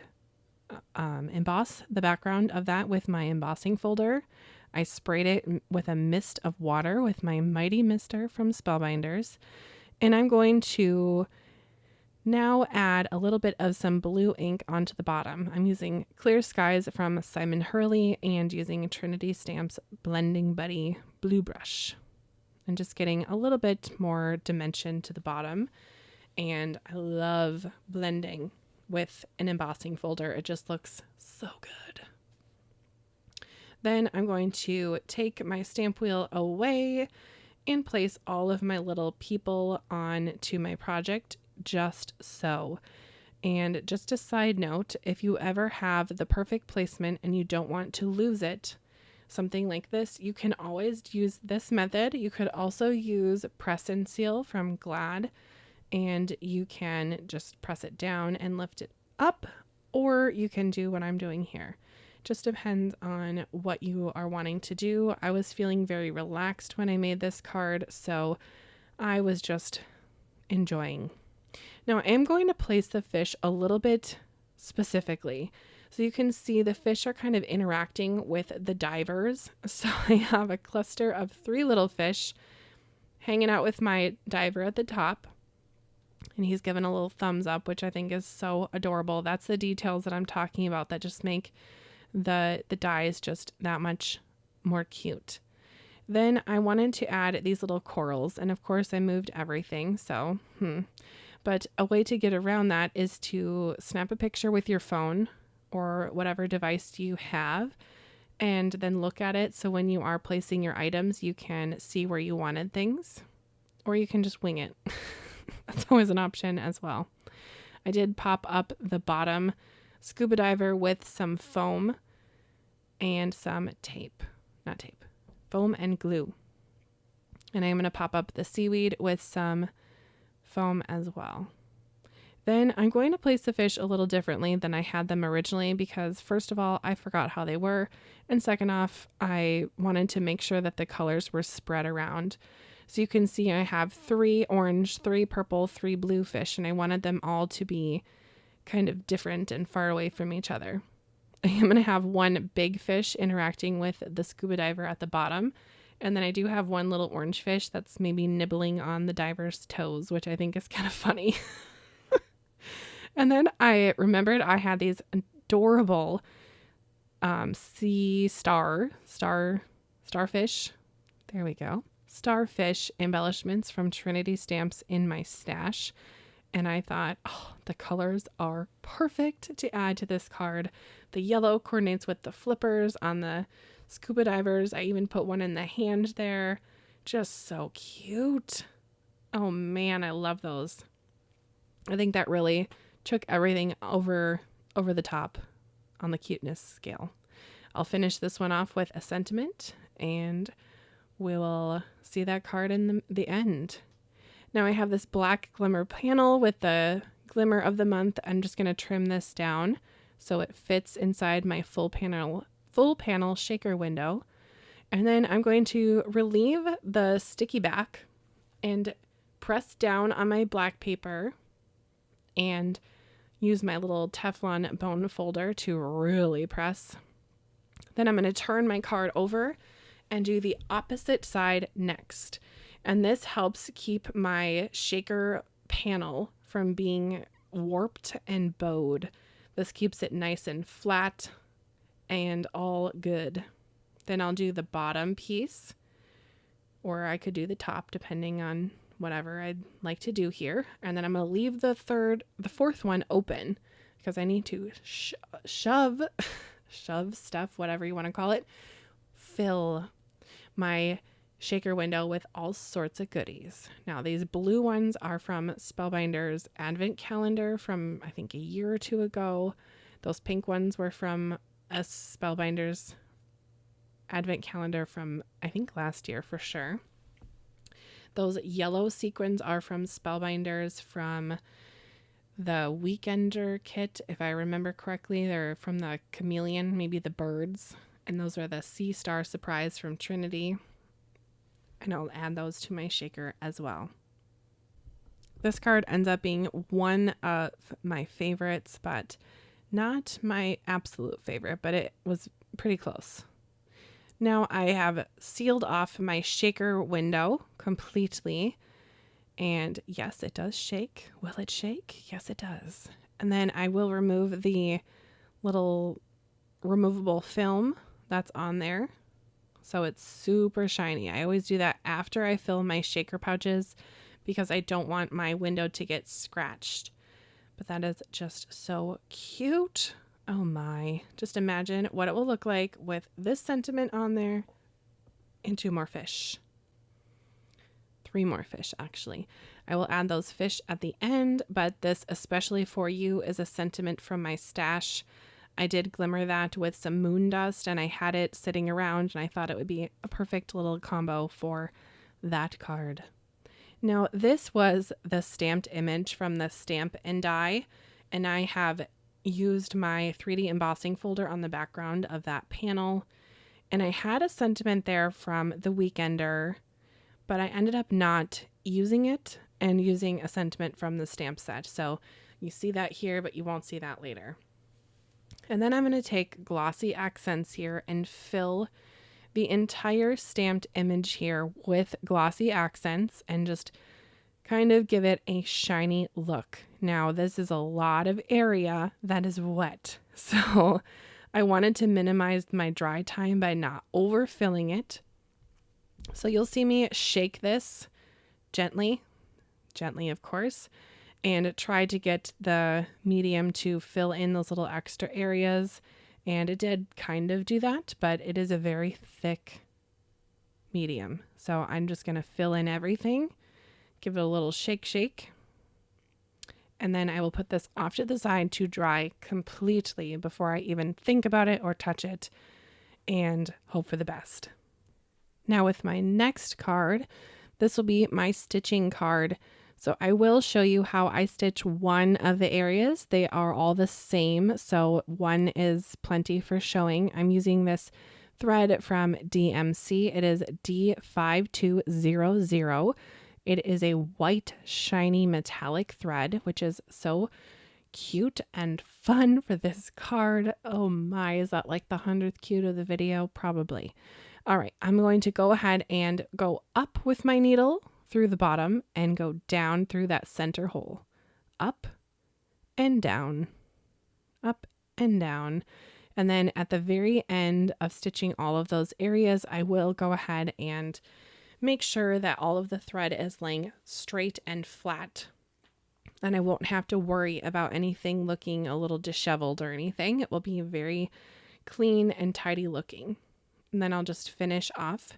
emboss the background of that with my embossing folder. I sprayed it with a mist of water with my Mighty Mister from Spellbinders, and I'm going to now add a little bit of some blue ink onto the bottom. I'm using Clear Skies from Simon Hurley and using Trinity Stamps Blending Buddy Blue Brush. And just getting a little bit more dimension to the bottom. And I love blending with an embossing folder. It just looks so good. Then I'm going to take my stamp wheel away and place all of my little people onto my project, just so. And just a side note, if you ever have the perfect placement and you don't want to lose it, something like this, you can always use this method. You could also use Press and Seal from Glad, and you can just press it down and lift it up, or you can do what I'm doing here. Just depends on what you are wanting to do. I was feeling very relaxed when I made this card, so I was just enjoying. Now I am going to place the fish a little bit specifically. So you can see the fish are kind of interacting with the divers. So I have a cluster of 3 little fish hanging out with my diver at the top. And he's given a little thumbs up, which I think is so adorable. That's the details that I'm talking about that just make the dies just that much more cute. Then I wanted to add these little corals. And of course I moved everything. So, But a way to get around that is to snap a picture with your phone or whatever device you have, and then look at it. So when you are placing your items, you can see where you wanted things, or you can just wing it. That's always an option as well. I did pop up the bottom scuba diver with some foam and some foam and glue. And I'm going to pop up the seaweed with some foam as well. Then I'm going to place the fish a little differently than I had them originally, because first of all, I forgot how they were. And second off, I wanted to make sure that the colors were spread around. So you can see I have 3 orange, 3 purple, 3 blue fish, and I wanted them all to be kind of different and far away from each other. I am going to have one big fish interacting with the scuba diver at the bottom. And then I do have one little orange fish that's maybe nibbling on the diver's toes, which I think is kind of funny. And then I remembered I had these adorable sea starfish. There we go. Starfish embellishments from Trinity Stamps in my stash. And I thought, oh, the colors are perfect to add to this card. The yellow coordinates with the flippers on the scuba divers. I even put one in the hand there. Just so cute. Oh man, I love those. I think that really took everything over the top on the cuteness scale. I'll finish this one off with a sentiment, and we will see that card in the end. Now I have this black glimmer panel with the glimmer of the month. I'm just going to trim this down so it fits inside my full panel shaker window. And then I'm going to relieve the sticky back and press down on my black paper and use my little Teflon bone folder to really press. Then I'm going to turn my card over and do the opposite side next. And this helps keep my shaker panel from being warped and bowed. This keeps it nice and flat and all good. Then I'll do the bottom piece, or I could do the top depending on whatever I'd like to do here. And then I'm going to leave the fourth one open because I need to shove stuff, whatever you want to call it, fill my shaker window with all sorts of goodies. Now these blue ones are from Spellbinders Advent Calendar from I think a year or two ago. Those pink ones were from a Spellbinders Advent Calendar from I think last year for sure. Those yellow sequins are from Spellbinders from the Weekender kit, if I remember correctly. They're from the Chameleon, maybe the birds. And those are the Sea Star Surprise from Trinity. And I'll add those to my shaker as well. This card ends up being one of my favorites, but not my absolute favorite, but it was pretty close. Now I have sealed off my shaker window completely. And yes, it does shake. Will it shake? Yes, it does. And then I will remove the little removable film that's on there. So it's super shiny. I always do that after I fill my shaker pouches because I don't want my window to get scratched. But that is just so cute. Oh my. Just imagine what it will look like with this sentiment on there and 2 more fish. 3 more fish, actually. I will add those fish at the end, but this, especially for you, is a sentiment from my stash. I did glimmer that with some moon dust, and I had it sitting around, and I thought it would be a perfect little combo for that card. Now, this was the stamped image from the Stamp and Die, and I have used my 3D embossing folder on the background of that panel, and I had a sentiment there from the Weekender, but I ended up not using it and using a sentiment from the stamp set. So you see that here, but you won't see that later. And then I'm going to take glossy accents here and fill the entire stamped image here with glossy accents and just kind of give it a shiny look. Now, this is a lot of area that is wet, so I wanted to minimize my dry time by not overfilling it. So you'll see me shake this gently of course, and try to get the medium to fill in those little extra areas. And it did kind of do that, but it is a very thick medium. So I'm just going to fill in everything, give it a little shake, and then I will put this off to the side to dry completely before I even think about it or touch it, and hope for the best. Now with my next card, this will be my stitching card. So I will show you how I stitch one of the areas. They are all the same, so one is plenty for showing. I'm using this thread from DMC. It is D5200. It is a white, shiny, metallic thread, which is so cute and fun for this card. Oh my, is that like the 100th cute of the video? Probably. All right, I'm going to go ahead and go up with my needle through the bottom and go down through that center hole. Up and down, up and down. And then at the very end of stitching all of those areas, I will go ahead and make sure that all of the thread is laying straight and flat. And I won't have to worry about anything looking a little disheveled or anything. It will be very clean and tidy looking. And then I'll just finish off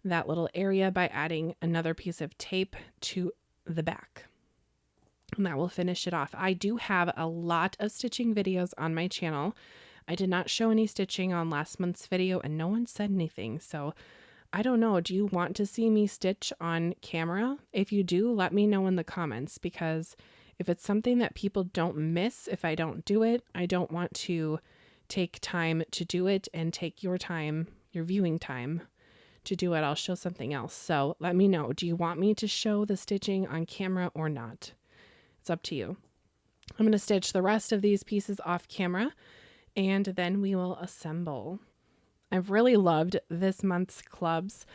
that little area by adding another piece of tape to the back. And that will finish it off. I do have a lot of stitching videos on my channel. I did not show any stitching on last month's video and no one said anything. So I don't know. Do you want to see me stitch on camera? If you do, let me know in the comments, because if it's something that people don't miss, if I don't do it, I don't want to take time to do it and take your time, your viewing time to do it. I'll show something else. So let me know. Do you want me to show the stitching on camera or not? It's up to you. I'm going to stitch the rest of these pieces off camera and then we will assemble. I've really loved this month's clubs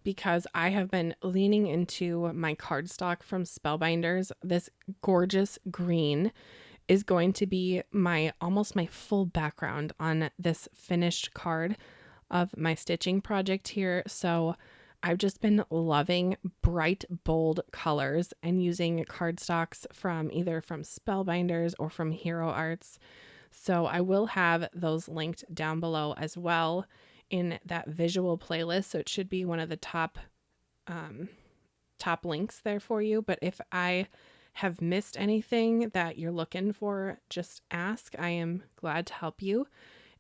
because I have been leaning into my cardstock from Spellbinders. This gorgeous green is going to be almost my full background on this finished card of my stitching project here. So I've just been loving bright, bold colors and using cardstocks from either from Spellbinders or from Hero Arts. So I will have those linked down below as well in that visual playlist. So it should be one of the top links there for you. But if I have missed anything that you're looking for, just ask. I am glad to help you.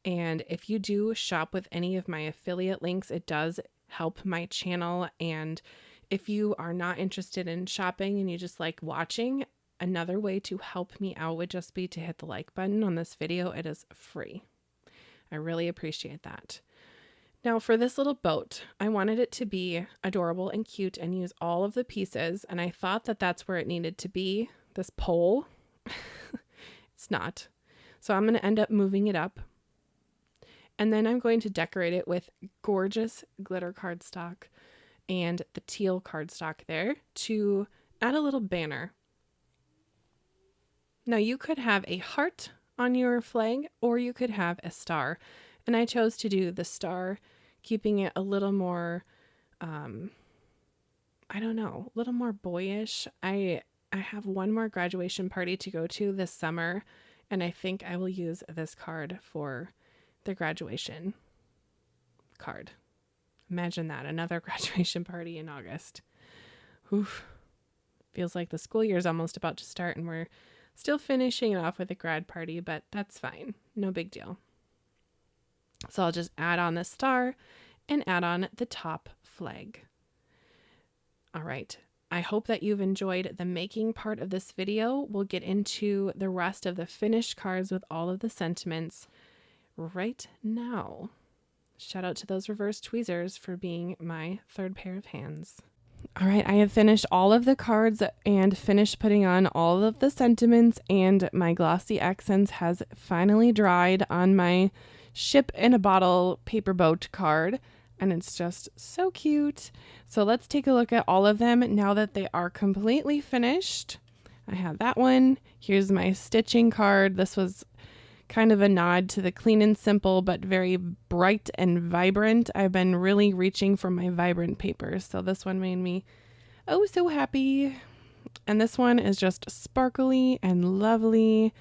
And if you do shop with any of my affiliate links, it does help my channel. And if you are not interested in shopping and you just like watching, another way to help me out would just be to hit the like button on this video. It is free. I really appreciate that. Now for this little boat, I wanted it to be adorable and cute and use all of the pieces. And I thought that that's where it needed to be, this pole. It's not. So I'm going to end up moving it up. And then I'm going to decorate it with gorgeous glitter cardstock and the teal cardstock there to add a little banner. Now you could have a heart on your flag or you could have a star. And I chose to do the star, keeping it a little more, I don't know, a little more boyish. I have one more graduation party to go to this summer, and I think I will use this card for the graduation card. Imagine that, another graduation party in August. Oof. Feels like the school year is almost about to start and we're still finishing it off with a grad party, but that's fine. No big deal. So I'll just add on the star and add on the top flag. All right. I hope that you've enjoyed the making part of this video. We'll get into the rest of the finished cards with all of the sentiments right now. Shout out to those reverse tweezers for being my third pair of hands. All right, I have finished all of the cards and finished putting on all of the sentiments, and my glossy accents has finally dried on my ship in a bottle paper boat card, and it's just so cute. So let's take a look at all of them now that they are completely finished. I have that one. Here's my stitching card. This was kind of a nod to the clean and simple, but very bright and vibrant. I've been really reaching for my vibrant papers, so this one made me oh so happy. And this one is just sparkly and lovely.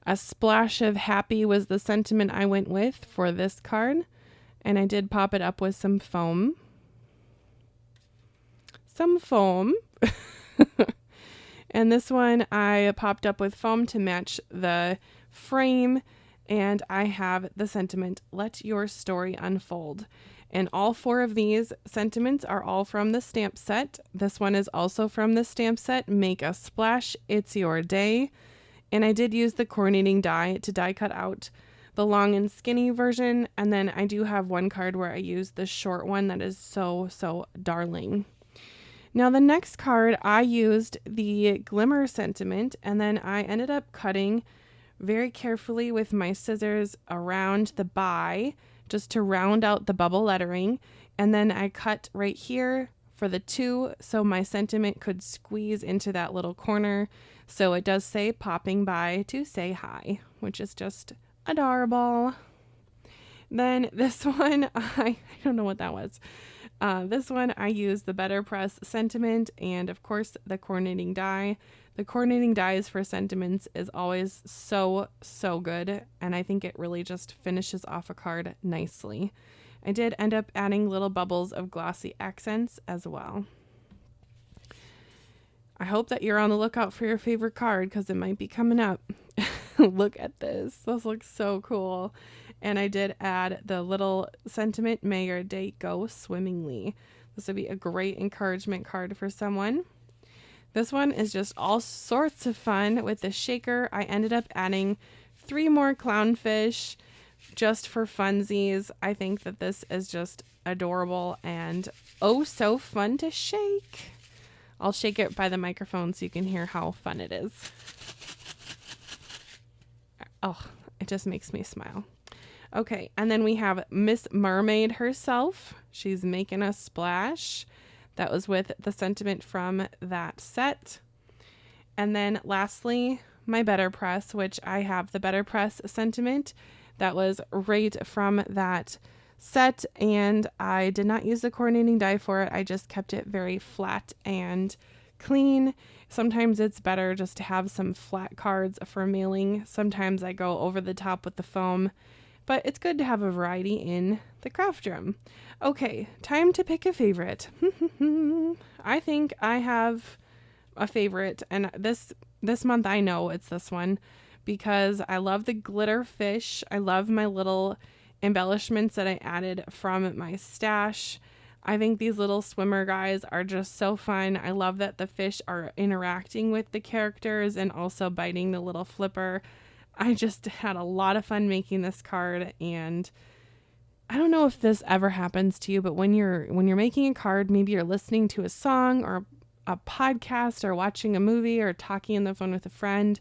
A splash of happy was the sentiment I went with for this card, and I did pop it up with some foam. And this one I popped up with foam to match the frame, and I have the sentiment, let your story unfold. And all four of these sentiments are all from the stamp set. This one is also from the stamp set, Make a Splash, It's Your Day. And I did use the coordinating die to die cut out the long and skinny version, and then I do have one card where I use the short one that is so darling. Now the next card, I used the Glimmer sentiment, and then I ended up cutting very carefully with my scissors around the by just to round out the bubble lettering, and then I cut right here for the 2 so my sentiment could squeeze into that little corner. So it does say popping by to say hi, which is just adorable. Then this one, I don't know what that was. This one I used the BetterPress sentiment and of course the coordinating die. The coordinating dies for sentiments is always so good, and I think it really just finishes off a card nicely. I did end up adding little bubbles of glossy accents as well. I hope that you're on the lookout for your favorite card because it might be coming up. Look at this. This looks so cool. And I did add the little sentiment, may your day go swimmingly. This would be a great encouragement card for someone. This one is just all sorts of fun with the shaker. I ended up adding 3 more clownfish just for funsies. I think that this is just adorable and oh so fun to shake. I'll shake it by the microphone so you can hear how fun it is. Oh, it just makes me smile. Okay, and then we have Miss Mermaid herself. She's making a splash. That was with the sentiment from that set. And then lastly, my BetterPress, which I have the BetterPress sentiment. That was right from that set, and I did not use the coordinating die for it. I just kept it very flat and clean. Sometimes it's better just to have some flat cards for mailing. Sometimes I go over the top with the foam, but it's good to have a variety in the craft room. Okay, time to pick a favorite. I think I have a favorite, and this month I know it's this one because I love the glitter fish. I love my little embellishments that I added from my stash. I think these little swimmer guys are just so fun. I love that the fish are interacting with the characters and also biting the little flipper. I just had a lot of fun making this card, and I don't know if this ever happens to you, but when you're making a card, maybe you're listening to a song or a podcast or watching a movie or talking on the phone with a friend.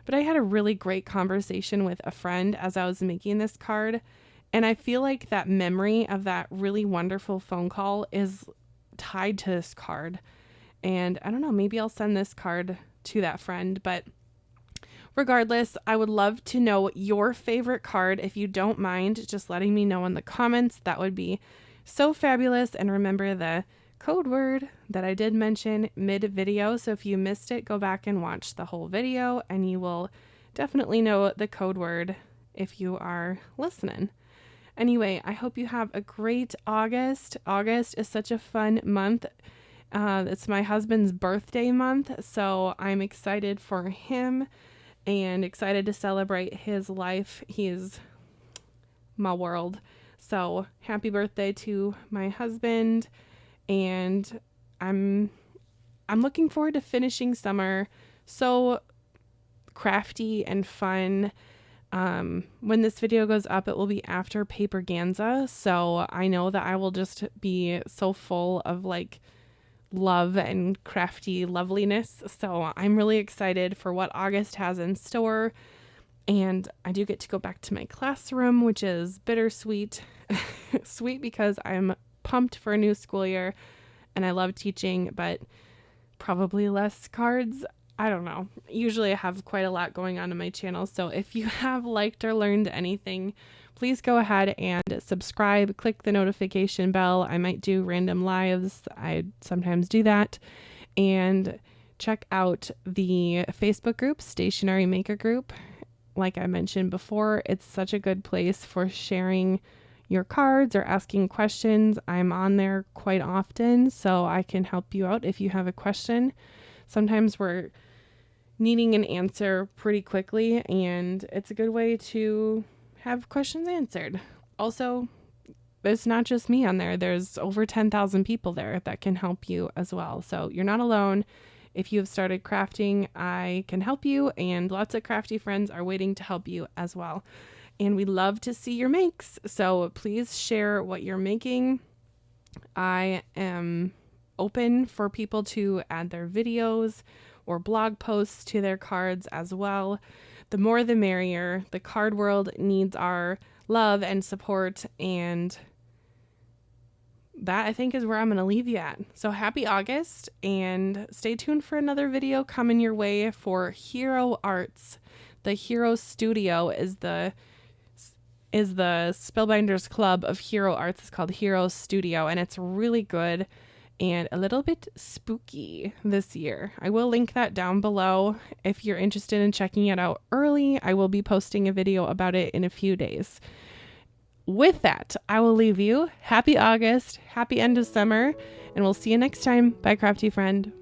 But I had a really great conversation with a friend as I was making this card. And I feel like that memory of that really wonderful phone call is tied to this card. And I don't know, maybe I'll send this card to that friend. But regardless, I would love to know your favorite card. If you don't mind just letting me know in the comments, that would be so fabulous. And remember the code word that I did mention mid-video. So if you missed it, go back and watch the whole video and you will definitely know the code word if you are listening. Anyway, I hope you have a great August. August is such a fun month. It's my husband's birthday month, so I'm excited for him and excited to celebrate his life. He is my world. So happy birthday to my husband. And I'm looking forward to finishing summer so crafty and fun. When this video goes up, it will be after Paper Ganza, so I know that I will just be so full of like love and crafty loveliness. So I'm really excited for what August has in store, and I do get to go back to my classroom, which is bittersweet. Sweet because I'm pumped for a new school year and I love teaching, but probably less cards. I don't know. Usually I have quite a lot going on my channel. So if you have liked or learned anything, please go ahead and subscribe, click the notification bell. I might do random lives. I sometimes do that. And check out the Facebook group, Stationery Maker Group. Like I mentioned before, it's such a good place for sharing your cards or asking questions. I'm on there quite often, so I can help you out if you have a question. Sometimes we're needing an answer pretty quickly, and it's a good way to have questions answered. Also, it's not just me on there. There's over 10,000 people there that can help you as well. So you're not alone. If you have started crafting, I can help you, and lots of crafty friends are waiting to help you as well. and we love to see your makes. So please share what you're making. I am open for people to add their videos or blog posts to their cards as well. The more the merrier. The card world needs our love and support, and that I think is where I'm going to leave you at. So happy August, and stay tuned for another video coming your way for Hero Arts. The Hero Studio is the Spellbinders club of Hero Arts. It's called Hero Studio, and it's really good and a little bit spooky this year. I will link that down below if you're interested in checking it out early. I will be posting a video about it in a few days. With that, I will leave you. Happy August, happy end of summer, and we'll see you next time. Bye, crafty friend.